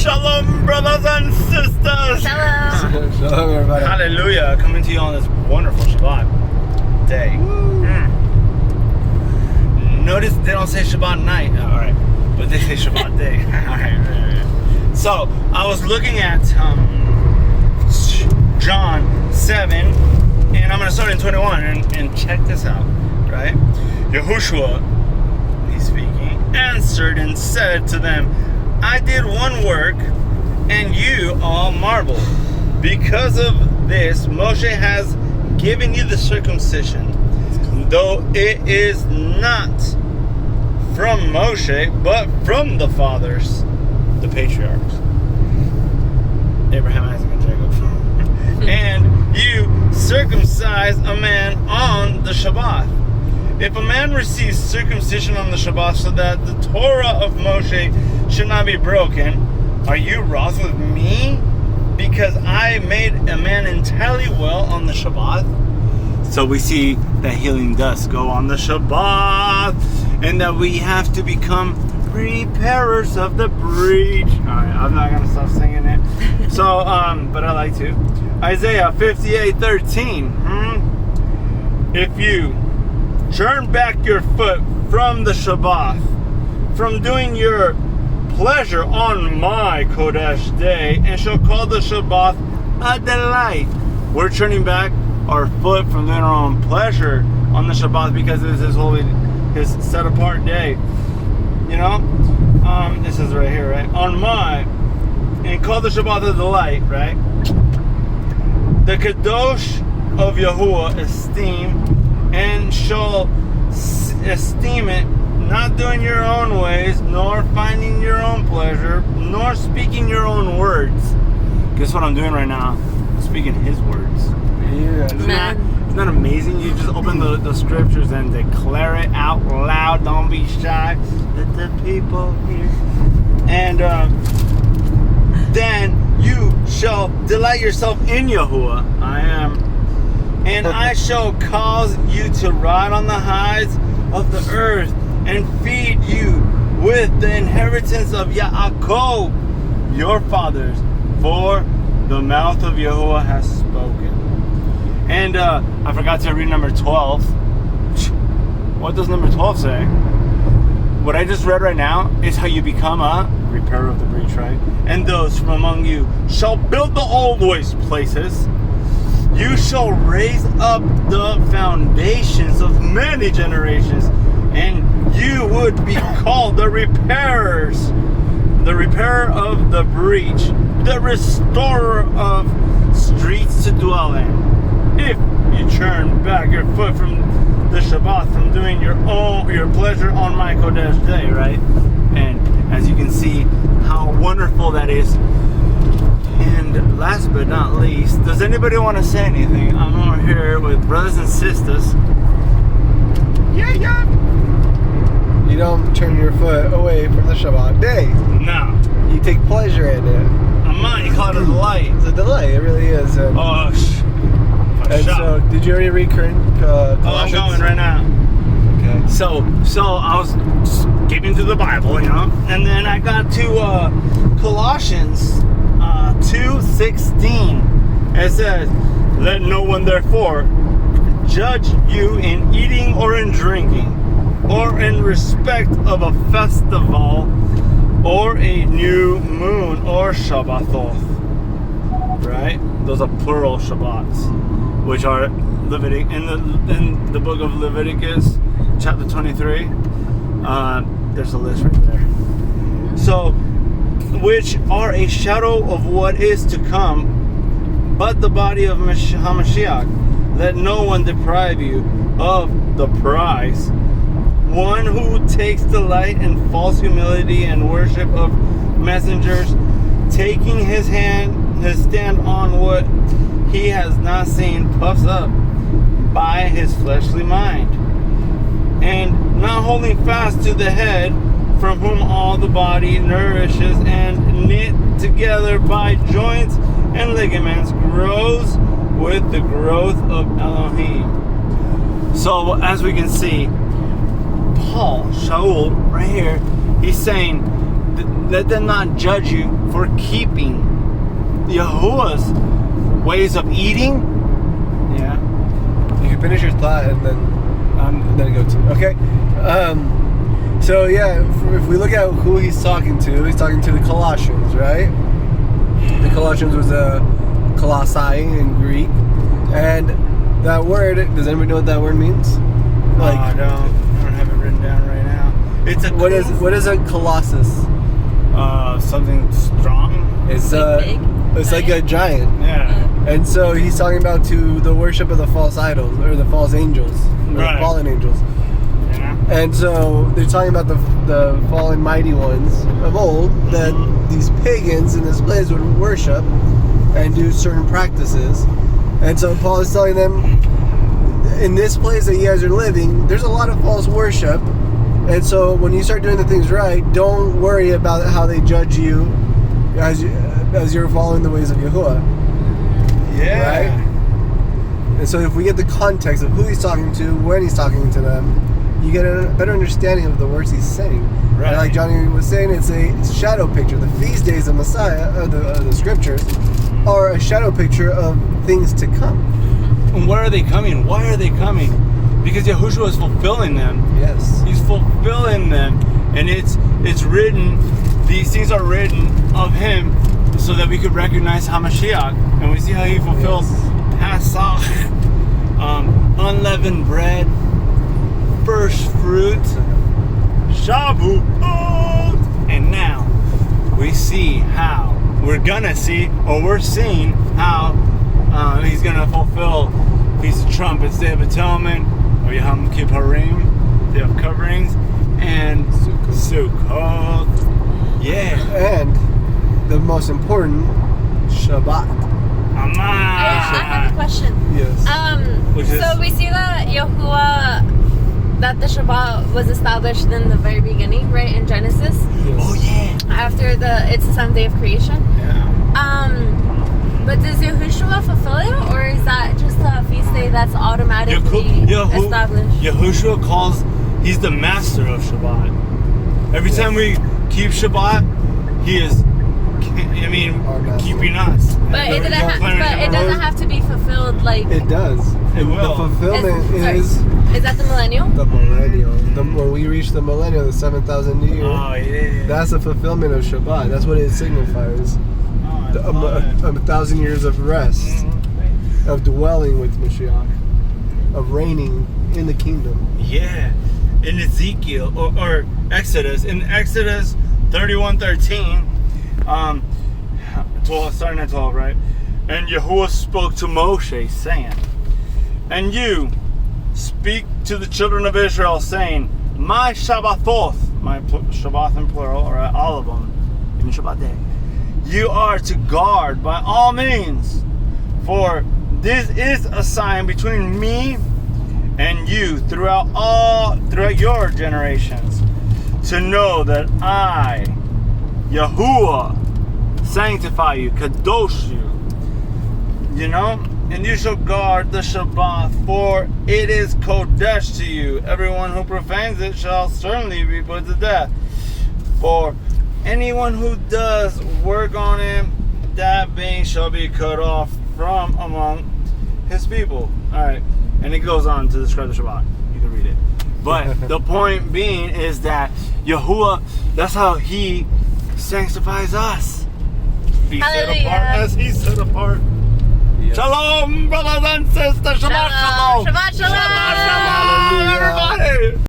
Shalom, brothers and sisters. Shalom. Shalom, everybody. Hallelujah. Coming to you on this wonderful Shabbat day. Notice they don't say Shabbat night. All right. But they say Shabbat day. All right. So, I was looking at John 7, and I'm going to start in 21, and check this out, right? YAHUAH, he's speaking, answered and said to them, I did one work, and you all marvel. Because of this, Moshe has given you the circumcision, though it is not from Moshe, but from the fathers, the patriarchs, Abraham, Isaac, and Jacob. And you circumcise a man on the Shabbat. If a man receives circumcision on the Shabbat so that the Torah of Moshe should not be broken, are you wroth with me because I made a man entirely well on the Shabbat? So we see that healing does go on the Shabbat, and that we have to become repairers of the breach. Alright, I'm not gonna stop singing it. So, but I like to. Isaiah 58:13. If you turn back your foot from the Shabbat, from doing your pleasure on my Kodesh day, and shall call the Shabbat a delight. We're turning back our foot from doing our own pleasure on the Shabbat because it is his holy, his set apart day. You know? This is right here, right? On my, and call the Shabbat a delight, right? The Kadosh of YAHUAH esteem, and shall esteem it, not doing your own ways, nor finding your own pleasure, nor speaking your own words. Guess what I'm doing right now? I'm speaking his words. Yeah. Isn't that amazing? You just open the scriptures and declare it out loud. Don't be shy. Let the people hear. And then you shall delight yourself in YAHUAH. I am. And I shall cause you to ride on the highs of the earth, and feed you with the inheritance of Yaakov, your fathers, for the mouth of YAHUAH has spoken. And I forgot to read number 12. What does number 12 say? What I just read right now is how you become a repairer of the breach, right? And those from among you shall build the old waste places. You shall raise up the foundations of many generations, and you would be called the repairers, the repairer of the breach, the restorer of streets to dwell in. If you turn back your foot from the Shabbat, from doing your pleasure on my Kodesh day, right? And as you can see how wonderful that is. And last but not least, does anybody want to say anything? I'm over here with brothers and sisters. Yeah. You don't turn your foot away from the Shabbat day. No. You take pleasure in it. You call it a delight. It's a delight. It really is. And, and so, did you already read Colossians? I'm going right now. Okay. So I was skipping through the Bible, you know, and then I got to Colossians 2:16. It says, let no one therefore judge you in eating or in drinking, or in respect of a festival, or a new moon, or Shabbathos. Right? Those are plural Shabbats, which are in the book of Leviticus, chapter 23. There's a list right there. So, which are a shadow of what is to come, but the body of HaMashiach. Let no one deprive you of the prize. One who takes delight in false humility and worship of messengers, taking his stand on what he has not seen, puffs up by his fleshly mind, and not holding fast to the head, from whom all the body nourishes and knit together by joints and ligaments, grows with the growth of Elohim. So as we can see, Paul, Shaul, right here, he's saying, let them not judge you for keeping Yahuwah's ways of eating. Yeah. You can finish your thought and then I'm gonna go to. Okay. So yeah, if we look at who he's talking to the Colossians, right? The Colossians was a Colossae in Greek, and that word. Does anybody know what that word means? Like, I don't have it written down right now. It's a what is a colossus? Something strong. It's like a giant. Yeah. And so he's talking about to the worship of the false idols or the false angels, or the fallen angels. Yeah. And so they're talking about the fallen mighty ones of old that these pagans in this place would worship and do certain practices. And so Paul is telling them, in this place that you guys are living, there's a lot of false worship. And so when you start doing the things right, don't worry about how they judge you as you're following the ways of Yahuwah. Yeah. Right? And so if we get the context of who he's talking to, when he's talking to them, you get a better understanding of the words he's saying. Right. And like Johnny was saying, it's a shadow picture. The feast days of Messiah, the scriptures, are a shadow picture of things to come. And where are they coming? Why are they coming? Because Yahushua is fulfilling them. Yes. He's fulfilling them. And it's written, these things are written of him so that we could recognize HaMashiach. And we see how he fulfills Pasach, unleavened bread, first fruit, Shavuot. And now we see how, we're seeing how he's going to fulfill Feast of Trumpets, Day of Atonement, or Yom Kippurim, Day of Coverings, and Sukkot. Yeah. And the most important, Shabbat. I have a question. Yes. So we see that Yahuwah, that the Shabbat was established in the very beginning, right, in Genesis. Yes. Oh yeah. After it's the 7th day of creation. Yeah. But does Yahushua fulfill it, or is that just a feast day that's automatically established? Yahushua he's the master of Shabbat. Every time we keep Shabbat, he is, keeping us. But it doesn't have to be fulfilled like. It does. It will. The fulfillment is that the millennial? the millennial. When we reach the millennial, the 7,000 year. Oh yeah. That's the fulfillment of Shabbat. That's what it signifies. A 1,000 years of rest, of dwelling with Mashiach, of reigning in the kingdom. Yeah. In Ezekiel or Exodus, in Exodus 31:13, 12, starting at 12, right? And Yahuwah spoke to Moshe, saying, "And you speak to the children of Israel, saying, my Shabbathoth, my Shabbath in plural, or all of them, in Shabbat day, you are to guard by all means, for this is a sign between me and you throughout your generations, to know that I, Yahuwah, sanctify you, kadosh you, and you shall guard the Shabbat, for it is kodesh to you. Everyone who profanes it shall certainly be put to death. For anyone who does work on it, that being shall be cut off from among his people." All right, and it goes on to describe the Shabbat. You can read it. But the point being is that Yahuwah, that's how he sanctifies us. Be set apart as he set apart. Yes. Shalom, brothers and sisters. Shabbat Shalom. Shabbat